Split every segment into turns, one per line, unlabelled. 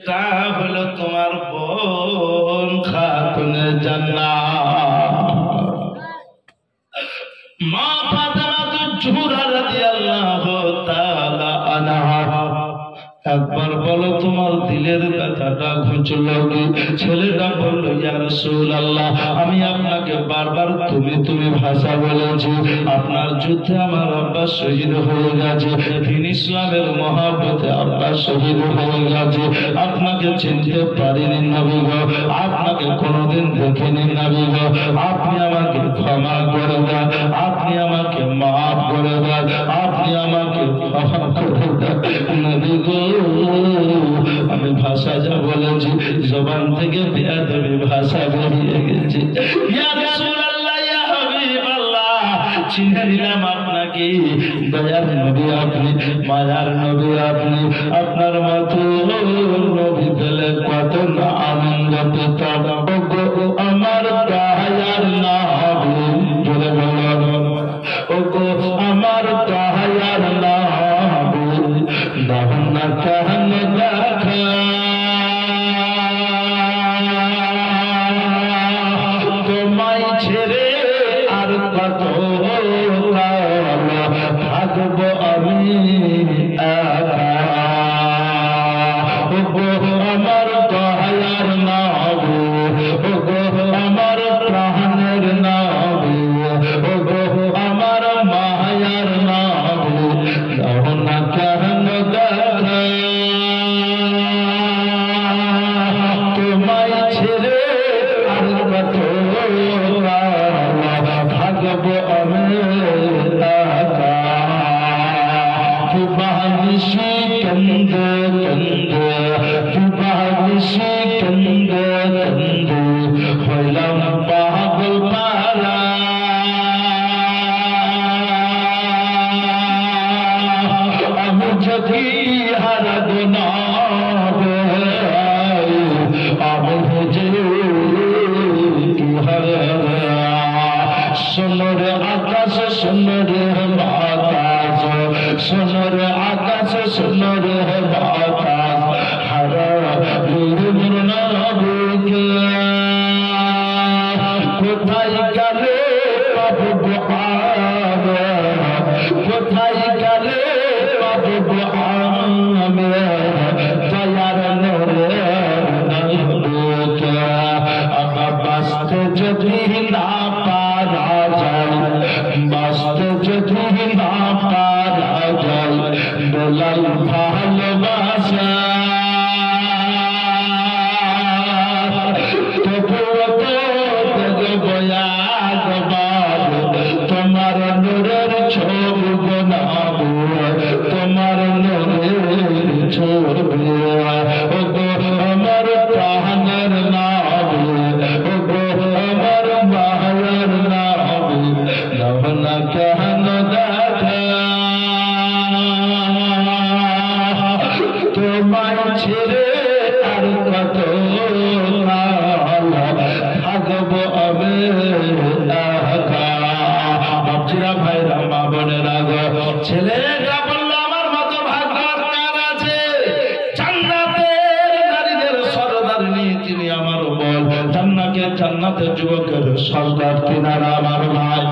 তা হলো তোমার বোন খাতুনে জান্নাত মা ফাতেমা জোহরা রাদিয়াল্লাহু তাআলা আনহা। একবার বলো তোমার দিলের কথাটা ঘুচলো কি? ছেলেটা বলল, ইয়া রাসূলুল্লাহ, আমি আপনাকে বারবার তুমি তুমি ভাষা বলেছি। আপনার যুদ্ধে আমার আব্বা শহীদ হয়ে গেছে, দ্বীন ইসলামের মহব্বতে আব্বা শহীদ হয়ে গেছে। আপনাকে চিনতে পারিনি নবী গো, আপনাকে কোনোদিন দেখিনি নবী গো। আপনি আমাকে ক্ষমা করে দেন, আপনি আমাকে মাফ করে দেন, আপনি আমাকে ক্ষমা করে দেন নবী গো। আমি ভাষা যা বলেছি জবান থেকে বেয়াদবি ভাষা বেরিয়ে গেছে। ইয়া রাসূলুল্লাহ, ইয়া হাবিবাল্লাহ, চিনে নিলাম আপনাকে। দয়ার নবী আপনি, মায়ার নবী আপনি। আপনার মতো নবী পেলে কত না আনন্দ পেতাম। ওগো আমার দয়ার নবী, জোরে বলো ওগো আমার দয়ার নবী, দাহনা কাহন দেখা তোমায় ছেড়ে আর কত থাকব আমি একা। ওগো আমার দয়ার নবী, ওগো আমার প্রাণের নবী, ওগো আমার মায়ার নবী, দাহনা কাহন দেখা তোমায় ছেড়ে আর কত থাকব আমি একা। বানিশি কন্দে কন্দে, বানিশি কন্দে কন্দে হইলাম পাগল পারা। আমি যদি হারাব না আমি যে কি হারা। সোনরে আকাশ সোনরে বাতাস, সোনরে আকাশ সোনরে বাতাস হারা নবীকে। কোথায় গেলে পাবো আমি, কোথায় গেলে পাবো আমি দয়ার নবীকে। আমার বাঁচতে যদি না পারা যায়, বাঁচতে যদি না পারা যায়, বেলাল ভালোবাসা তবুও তো দেখব একবার তোমার নূরের ছবি বানাবো, তোমার নূরের ছবি। ওগো আমার প্রাণের নবী, ওগো আমার মায়ার নবী, দাহনা কাহন দেখা তোমায় ছেড়ে আর কত থাকব আমি একা। বাপজিরা ভাইরা মা বোনেরা গো, ছেলেরা বলল আমার মতো ভাগ্যবান কার আছে? জান্নাতের নারীদের সরদারিনী তিনি আমার বোন, জান্নাতের যুবকের সরদার তিনারা আমার ভাই,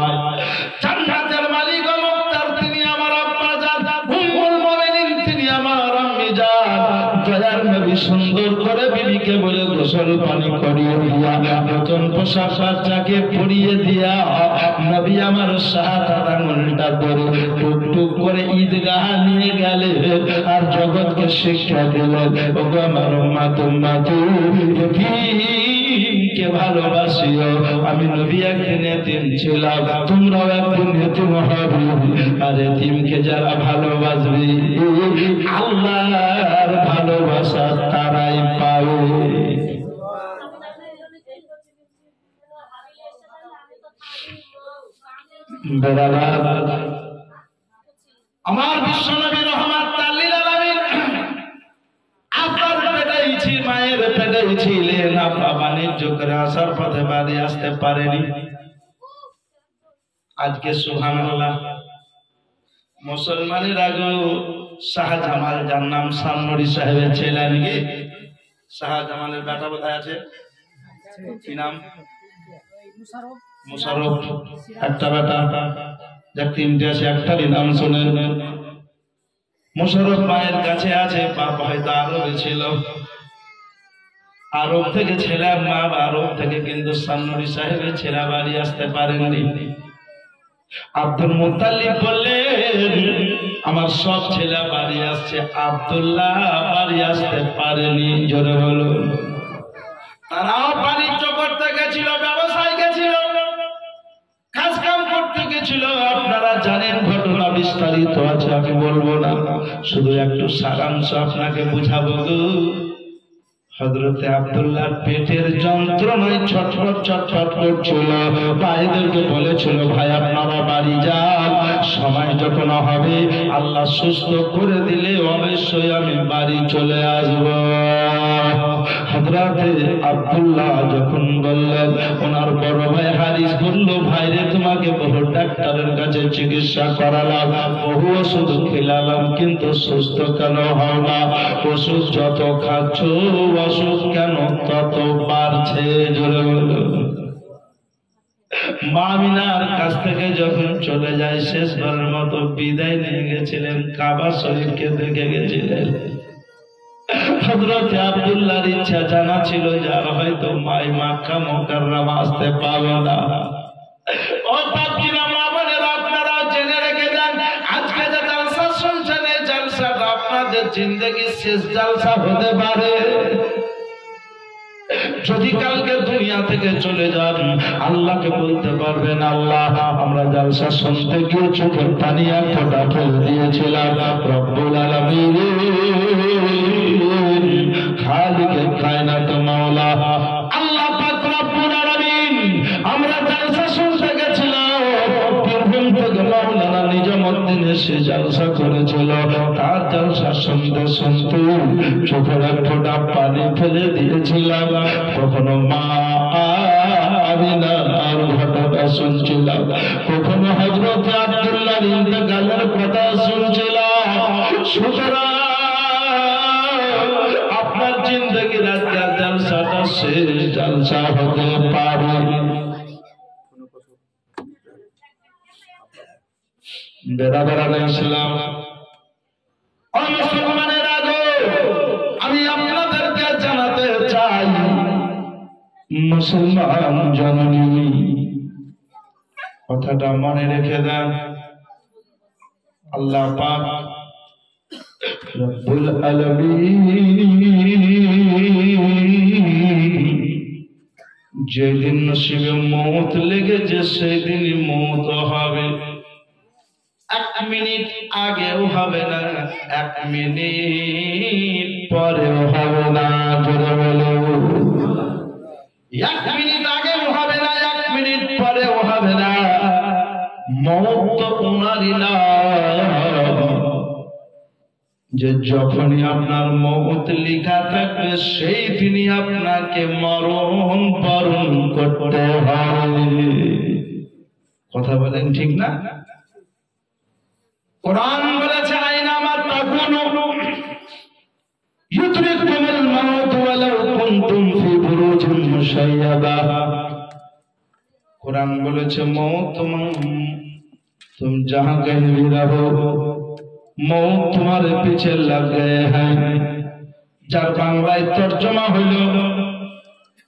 জান্নাতের মালিক ও মুক্তার তিনি আমার আব্বা জান, উম্মুল মুমিনিন তিনি আমার আম্মি জান। দয়ার নবী সুন্দর করে বিবিকে বলে গোসল পানি করিয়ে দিয়া, নতুন পোশাক বাচ্চাকে পরিয়ে দিয়া, নবী আমার শাহাদাত আঙ্গুলটা ধরে টুক টুক করে ঈদগাহ নিয়ে গেলে আর জগৎকে শিক্ষা দিলেন। ওগো আমার উম্মত উম্মতি, কে ভালোবাসিও। আমি নবী একদিন এতিম ছিলাম, তোমরাও একদিন এতিম হবে। আর এতিমকে যারা ভালোবাসবে আল্লাহর ভালোবাসা তারাই পাবে। আমার বিশ্বনবী রহমাত লিল আলামিন আপনার পেটেই ছিল, মায়ের পেটেই ছিলেন। আপা বাণিজ্য করে আসার পথে বাড়ি আসতে পারেনি। আজকে সুবহানাল্লাহ মুসলমানের আগে শাহজামাল যার নাম সামনুরি সাহেবের ছেলে শাহজামালের বেটা কোথায় আছে? কি নাম? মুশারফ। একটা বেটা, যার তিনটে আছে, একটারই নাম শোনেন। মুশারফ মায়ের কাছে আছে, বাপ হয়তো আরবে ছিল। আরব থেকে ছেলে, মা আরব থেকে কিন্তু সান্নুরি সাহেবের ছেলে বাড়ি আসতে পারেননি। আব্দুল মুত্তালিব বললেন, আমার সব ছেলে বাড়ি আসছে, আব্দুল্লাহ বাড়ি আসতে পারেনি। জোরে বলুন। তারাও বাণিজ্য করতে গেছিল, ব্যবসায় গেছিল, কাজ কাম করতে গেছিল। আপনারা জানেন, ঘটনা বিস্তারিত আছে, আমি বলবো না, শুধু একটু সারাংশ আপনাকে বুঝাবো। হযরতে আব্দুল্লাহর পেটের যন্ত্রণায় ছটফট ছটফট করছিল। ভাইদেরকে বলেছিল, ভাই আপনারা বাড়ি যান, সময় যখন হবে আল্লাহ সুস্থ করে দিলে অবশ্যই আমি বাড়ি চলে আসব। হযরতে আব্দুল্লাহ যখন বললেন, ওনার বড় ভাই হারিস বলল, ভাইরে তোমাকে বহু ডাক্তারের কাছে চিকিৎসা করালাম, বহু ওষুধ খেলালাম, কিন্তু সুস্থ কেন হও না? ওষুধ যত খাচ্ছ অসুখ কেন তত বাড়ছে? জোরে বলুন। মা আমিনার কাছ থেকে যখন চলে যায়, শেষবারের মতো বিদায় নিয়ে গেছিলেন, কাবা শরীফকে দেখে গেছিলেন। হযরত আব্দুল্লাহর ইচ্ছা জানা ছিল যে হয়তো মাই মক্কা মুকাররমা আসতে পারবে না। ও বাপজিরা, মা বোনেরা, আপনারা জেনে রেখে দেন, আজকে যে জলসা শুনছেন, এই জলসাটা আপনাদের জিন্দেগির শেষ জলসা হতে পারে। যদি কালকে দুনিয়া থেকে চলে যান, আল্লাহকে বলতে পারবেন, আল্লাহ আমরা জলসা শুনতে গিয়ে চোখের পানি এক ফোঁটা ফেলে দিয়েছিলাম, রব্বুল আলামিন খালিকে কায়নাত মাওলা আল্লাহ পাক রব্বুল আলামিন, আমরা জলসা শুনতে গেছিলাম, বীরভূম থেকে মাওলানা নিজামউদ্দিন এসে জলসা করেছিল, তার জলসা শুনতে শুনতে চোখের এক ফোঁটা পানি ফেলে দিয়েছিলাম। কখনো মা আমিনার ঘটনা শুনছিলাম, কখনো হযরত আব্দুল্লাহর ইন্তেকালের কথা শুনছিলাম। সুতরাং আপনার জিন্দেগির আজকের জলসাটা শেষ জলসা হতে পারে। বেরাদারান ইসলাম, মুসলমানের আগে আমি আপনাদেরকে জানাতে চাই, মুসলমান জননী, কথাটা মনে রেখে দেন, আল্লাহ পাক রব্বুল আলামিন যেদিন নসিবে মওত লেগেছে সেদিনই মওত হবে। 1 মিনিট আগেও হবে না, 1 মিনিট পরেও হবে না। জোরে বলো, 1 মিনিট আগেও হবে না, 1 মিনিট পরেও হবে না। মওত তো ওনারই না, যে যখনই আপনার মওত লেখা থাকবে সেই দিনই আপনাকে মরণ বরণ করতে হবে। কথা বলেন ঠিক না? কোরআন বলেছে, আইনামা তাকুনু ইউদরিকুমুল মাউত ওয়ালাউ কুনতুম ফি বুরুজিন মুশাইয়াদা। কোরআন বলেছে, মওত तुम जहां कहीं भी रहो मौत तुम्हारे पीछे लग गए हैं। যার বাংলায় তর্জমা হইল,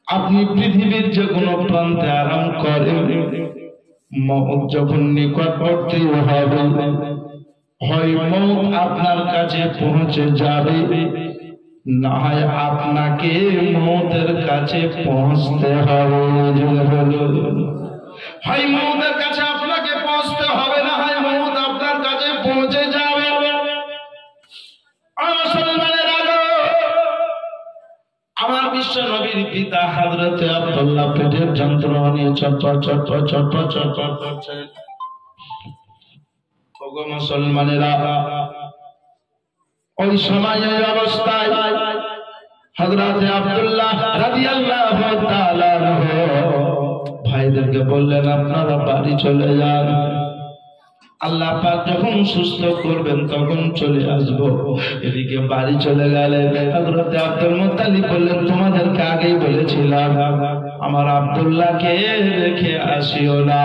আপনি পৃথিবীর যে কোনো প্রান্তে আরাম করেন, মওত যখন নিকটবর্তী হবে, হয় মওত আপনার কাছে পৌঁছে যাবে, না হয় আপনাকে মওতের কাছে পৌঁছতে হবে। হয় মওতের কাছে আপনাকে পৌঁছতে হবে, না হয় মওত আপনার কাছে পৌঁছে যাবে। আমার বিশ্ব নবীর পিতা হযরতে আব্দুল্লাহ পেটের যন্ত্রণা নিয়ে চটপট চটপট চটপট চটপট করছে। ওগো মুসলমানেরা, ওই সময় এই অবস্থায় হযরতে আব্দুল্লাহ রাদিয়াল্লাহু তাআলা ভাইদেরকে বললেন, আপনারা বাড়ি চলে যান, আল্লাহ পাক যখন সুস্থ করবেন তখন চলে আসবো। এদিকে বাড়ি চলে গেলেন। হযরত আব্দুল মুত্তালিব বললেন, তোমাদেরকে আগেই বলেছিলাম আমার আব্দুল্লাহকে রেখে আসিও না।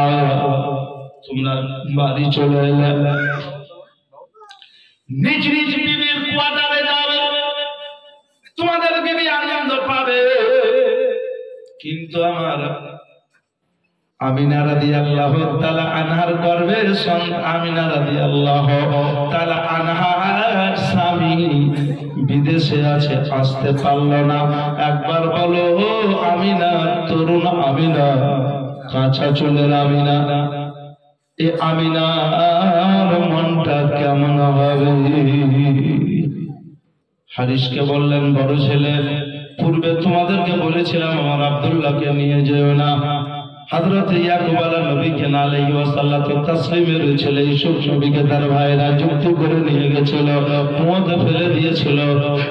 তোমরা বাড়ি চলে এলে, নিজ নিজ বিবির কোয়ার্টারে যাবে, তোমাদের বিবি আনন্দ পাবে। কিন্তু আমার আমিনা রাদিয়াল্লাহু তাআলা আনহার গর্ভে সন্তান আমিনা রাদিয়াল্লাহু তাআলা আনহার স্বামী বিদেশে আছে, আসতে পারলো না। একবার বলো আমিনা, তরুণ আমিনা, কাঁচা চুলের আমিনা, এ আমিনার মনটা কেমন হবে? হারিসকে বললেন, বড় ছেলে, পূর্বে তোমাদেরকে বলেছিলাম আমার আব্দুল্লাহকে নিয়ে যেও না। হযরত ইয়াকুব আলাইহিস নবীকে আলাইহি ওয়াসাল্লাতু তাসলিমের ছেলে ইউসুফ নবীকে তার ভাইরা যুক্তি করে নিয়ে গেছিল, মধ্যে ফেলে দিয়েছিল।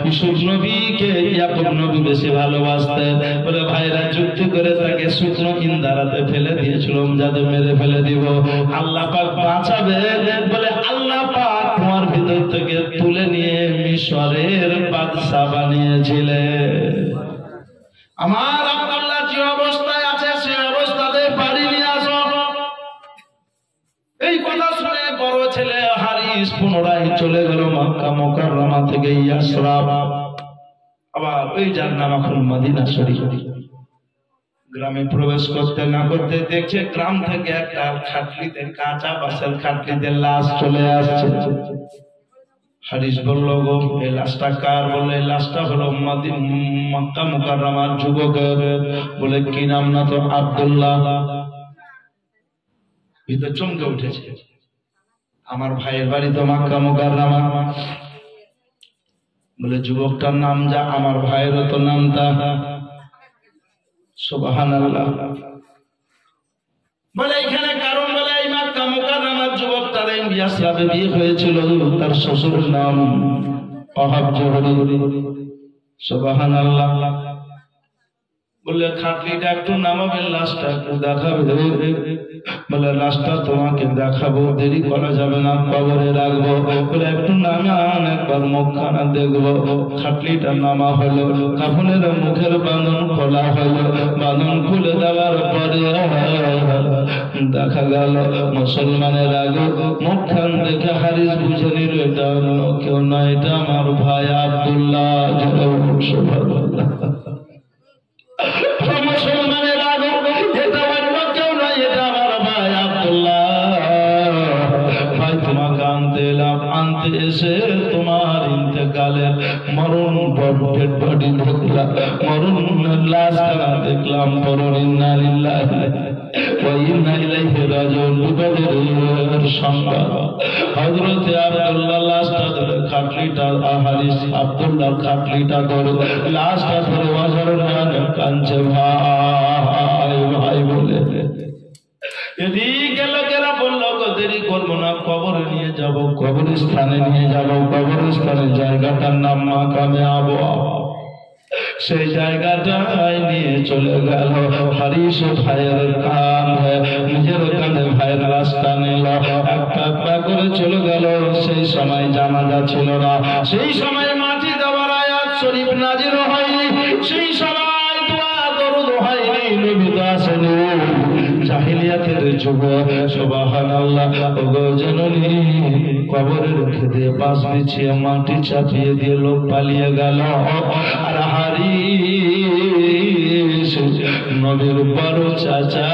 ইউসুফ নবীকে ইয়াকুব নবী বেশি ভালোবাসতেন বলে ভাইরা যুক্তি করে তাকে শুকনো ইন্দারাতে ফেলে দিয়েছিল, যাতে মেরে ফেলে দিব। আল্লাহ পাক বাঁচাবে বলে আল্লাহ পাক তোমার ভিতর থেকে তুলে নিয়ে মিশরের বাদশা বানিয়েছিলেন। আমার আব্দুল্লাহ যে অবস্থায় আছে সে অবস্থাতে বাড়ি নিয়ে আসো। এই কথা শুনে বড় ছেলে হারিস পুনরায় চলে গেল মক্কা মুকাররমা থেকে ইয়াসরাব, আবার ওই যার নাম এখন মদিনা শরীফ। গ্রামে প্রবেশ করতে না করতে দেখছে গ্রাম থেকে একটা খাটলিতে, কাঁচা বাঁশের খাটলিতে লাশ চলে আসছে। হারিস বলল, গো এই লাশটা কার? বলে এই লাশটা হলো মক্কা মুকাররমার যুবকের। বলে কি নাম? না তো আব্দুল্লাহ। ভিতর চমকে উঠেছে, আমার ভাইয়ের বাড়ি তো মক্কা মুকাররমা। বলে যুবকটার নাম যা, আমার ভাইয়েরও তো নাম তা। সুবহানাল্লাহ। বলে এখানে কারণ, বলে এই মক্কা মুকাররমার যুবকটার ইয়াসরাবে বিয়ে হয়েছিল, তার শ্বশুরের নাম ওহাব জোহরি। সুবহানাল্লাহ। বলে খাটলিটা একটু নামাবেন, লাশটা একটু দেখাবে। বলে লাশটা তোমাকে দেখাবো, দেরি করা যাবে না, কবরে রাখবো। বলে একটু নামান, একবার মুখখানা দেখবো। খাটলিটা নামা হলো, কাফনের মুখের বাঁধন খোলা হলো। বাঁধন খুলে দেওয়ার পরে দেখা গেল মুসলমানের আগে মুখখান দেখে হারিস বুঝে নিল এটা অন্য কেউ নয়, এটা আমার ভাই আব্দুল্লাহ। মুসলমানের আগে এটা অন্য কেউ নয়, এটা আমার ভাই আব্দুল্লাহ। ভাই তোমাকে আনতে এলাম, আনতে এসে তোমার ইন্তেকালের মরণ ডেড বডি দেখলাম, মরণ লাশখানা দেখলাম। পড়ুন ইন্না লিল্লাহি ওয়া ইন্না ইলাইহি রাজিউন। বিপদের সংবাদ। হযরত আব্দুল্লাহ লাশটা ধরে খাটলিটা, হারিস আব্দুল্লাহ খাটলিটা ধরে লাশটা ধরে ওয়াজরের নামে কাঁদছে, ভাই ভাই বলে। এদিকে লোকেরা বলল, দেরি করবো না, কবরে নিয়ে যাব, কবরস্থানে নিয়ে যাব। কবরস্থানের জায়গাটার নাম মাকামে আবওয়া। সেই জায়গাটায় নিয়ে চলে গেল হারিস ভাইয়ের কান, নিজের কানে ভাইয়ের রাস্তা নিল, একটা একটা করে চলে গেল। সেই সময় জানাজা ছিল না, সেই সময় মাটি দেওয়ার আয়াত শরীফ নাজিল হয়নি, সেই সময় দোয়া দরুদ হয়নি, নবী তো আসেনি। জাহিলিয়াতের যুগ। সুবহানাল্লাহ। ওগো জননী, কবরে রেখে দিয়ে পাশ বিছিয়ে মাটি চাপিয়ে দিয়ে লোক পালিয়ে গেল। আর হারিস নবীর বড় চাচা,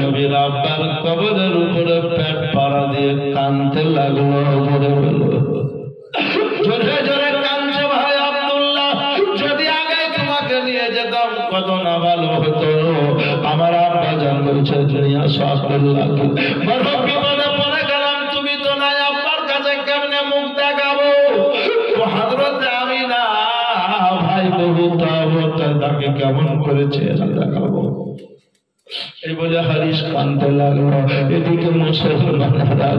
নবীর আব্বার কবরের উপরে পেট পাড়া দিয়ে কাঁদতে লাগলো। জোরে জোরে কাঁদছে, ভাই আব্দুল্লাহ, যদি আগে তোমাকে নিয়ে যেতাম কত না ভালো হতো। আমার আব্বা জান বলছে আব্দুল্লাহকে বড় বিপদে পড়ে গেলাম, তুমি তো নাই, আব্বার কাছে কেমনে মুখ দেখাবো? হযরত আমিনা ভাই বহু তাকে কেমন করেছে দেখাবো। এই বলে হারিস কানতে লাগলো। এদিকে মুসলমানেরা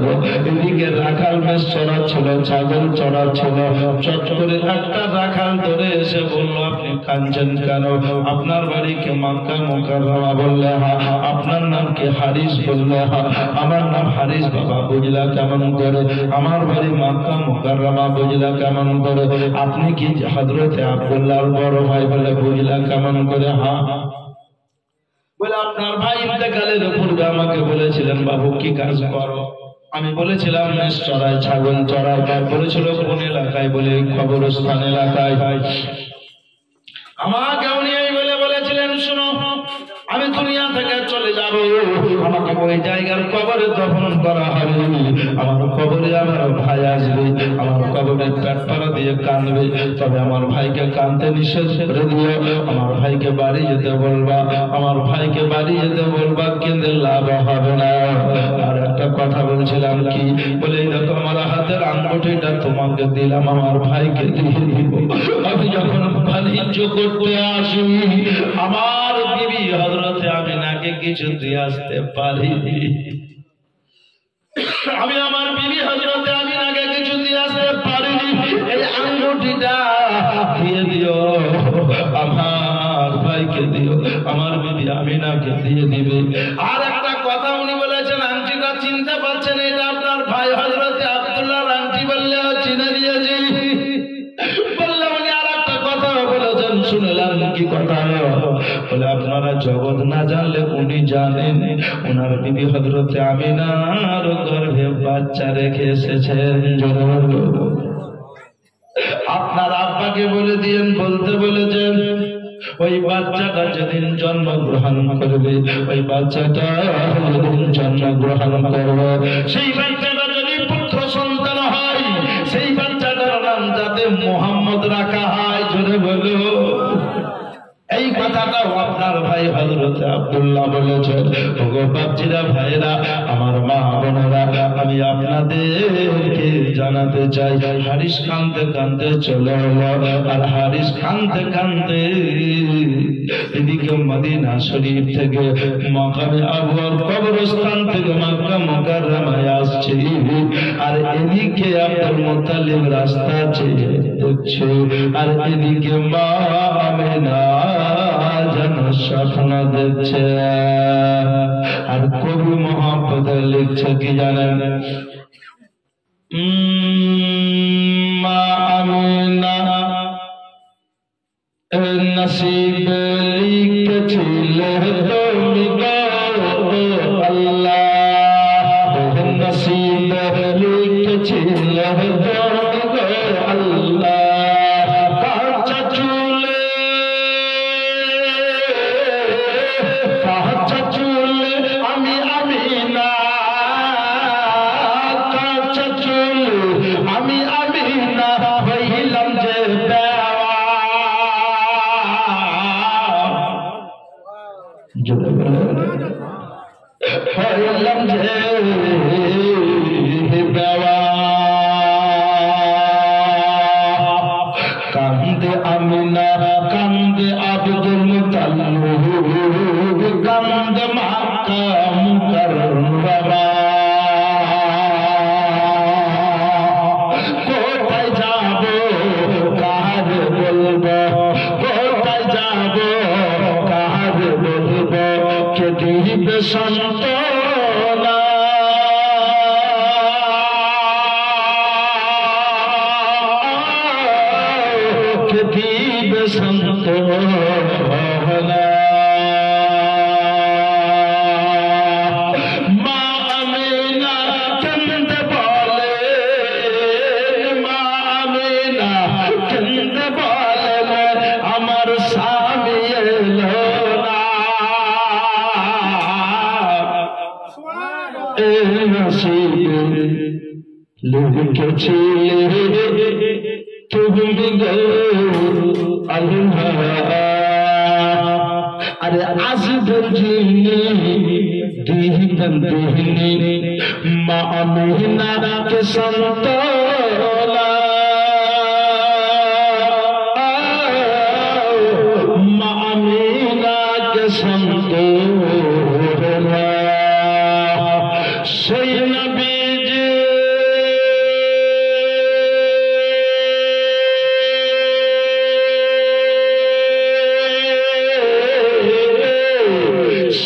এদিকে রাখাল বেশ চড়াচ্ছিল, ছাগল চড়াচ্ছিল। চট করে একটা রাখাল ধরে এসে বলল, আপনি কাঁদছেন কেন? আপনার বাড়ি কি মক্কা মুকাররমা? বললে হ্যাঁ। আপনার নাম কি? হারিস। বললে হ্যাঁ। আমার নাম হারিস। বাবা বুঝলা কেমন করে? আমার বাড়ি মক্কা মুকাররমা। বুঝলা কেমন করে? আপনি কি হযরতে আব্দুল্লাহর বড় ভাই? বলে বুঝলা কেমন করে? হ্যাঁ। বলে আপনার ভাই ইন্তেকালের পূর্বে আমাকে বলেছিলেন, বাবু কি কাজ করো? আমি বলেছিলাম মেষ চড়াই, ছাগল চড়াই। বলেছিল কোন এলাকায়? বলে কবরস্থান এলাকায়। আমাকে উনি এই বলেছিলেন, শুনো আমি দুনিয়া থেকে চলে যাব, আমাকে ওই জায়গার কবরে দফন করা হবে। আমার কবরে আমার ভাই আসবে, আমার কবরে পেট পাড়া দিয়ে কাঁদবে। তবে আমার ভাইকে কাঁদতে নিষেধ করে দিও। আমার ভাইকে বাড়ি যেতে বলবা, আমার ভাইকে বাড়ি যেতে বলবা, কেঁদে লাভ হবে না। আর একটা কথা বলছিলাম কি? বলে এই দেখো আমার হাতের আঙ্গুঠিটা তোমাকে দিলাম, আমার ভাইকে দিয়ে দিব। আমি যখন বাণিজ্য করতে আসি আমার বিবি হযরতে আমিনাকে কিছু দিয়ে আসতে পারি। আমি আমার বিবি হযরতে আমিনাকে কিছু দিয়ে আসতে পারিনি। এই আঙ্গুঠিটা দিয়ে দিও, আমার ভাইকে দিও, আমার বিবি আমিনাকে দিয়ে দিবে। আর একটা কথা উনি বলেছেন, আংটিটা চিনতে পারছেন, এটা আপনার ভাই হযরতে আব্দুল্লাহর আংটি। বললে চিনে দিয়েছি। বললে উনি আর একটা কথা বলেছেন, শুনলাম কি কথা? বলে আপনারা জগৎ না জানলে উনি জানেন, ওনার বিবি হযরতে আমিনার গর্ভে বাচ্চা রেখে এসেছেন। আপনার আব্বাকে বলে দিয়েন, বলতে বলেছেন ওই বাচ্চাটা যেদিন জন্মগ্রহণ করবে, ওই বাচ্চাটা যেদিন জন্মগ্রহণ করবে, সেই বাচ্চাটা যদি পুত্র সন্তান হয়, সেই বাচ্চাটার নাম যাতে মুহাম্মদ রাখা হয়। জোরে বলো। এই কথাটাও আপনার ভাই হযরতে আব্দুল্লাহ বলেছেন। ওগো বাপজিরা, ভাইরা, আমার মা বোনেরা, আমি আপনাদেরকে জানাতে চাই, হারিস কাঁদতে কাঁদতে চলে এলো। আর হারিস কাঁদতে কাঁদতে এদিকে মদিনা শরীফ থেকে মাকামে আবুয়ার কবরস্থান থেকে মক্কা মুকাররমায় আসছে। আর এদিকে আব্দুল মুত্তালিব রাস্তা চেয়ে দেখছে, আর এদিকে মা আমিনা যেন স্বপ্ন দেখছে। আর কবি মহাপদে লিখছে কি জানেন? মা আমিনা নসিব লিখেছিলে তুমি গো আল্লাহ, নসিব লিখেছিলে তুমি গো আল্লাহ। কাঁচা চুলে আমি আমিনা, কাঁচা চুলে আমি আমিনা হইলাম যে বেওয়া। হইলাম যে বেওয়া। কান্দে আমিনা, কান্দে আব্দুল মুত্তালিব, কান্দে মক্কা মুকাররমা। কোথায় যাব কার বলবো, কোথায় যাব কার বলবো, কে দিবে সান্ত্বনা। কে দিবে সান্ত্বনা। মা আমিনা কেন্দে বলে, মা আমিনা কেন্দে বলে, আমার স্বামী এলো না। এই নসিবে লিখেছিলে তুমি গো আল্লাহ। আরে আসবে যিনি দিবেন দিহিনী, মা আমিনাকে সান্ত্বনা। মা আমিনাকে সান্ত্বনা।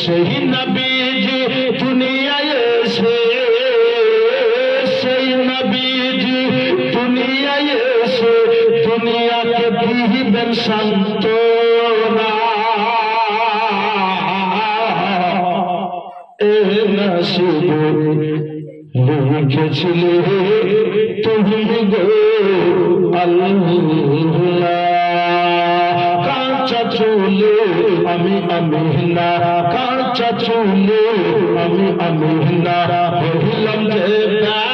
সেই নবীজি দুনিয়ায় এসে সেই নবীজি দুনিয়ায় এসে দুনিয়াকে দিবেন সান্ত্বনা এ নসিবে লিখেছিলে তুমি গো আল্লাহ কাঁচা চুলে আমি আমিনা কাঁচা চুলে আমি আমিনা হইলাম যে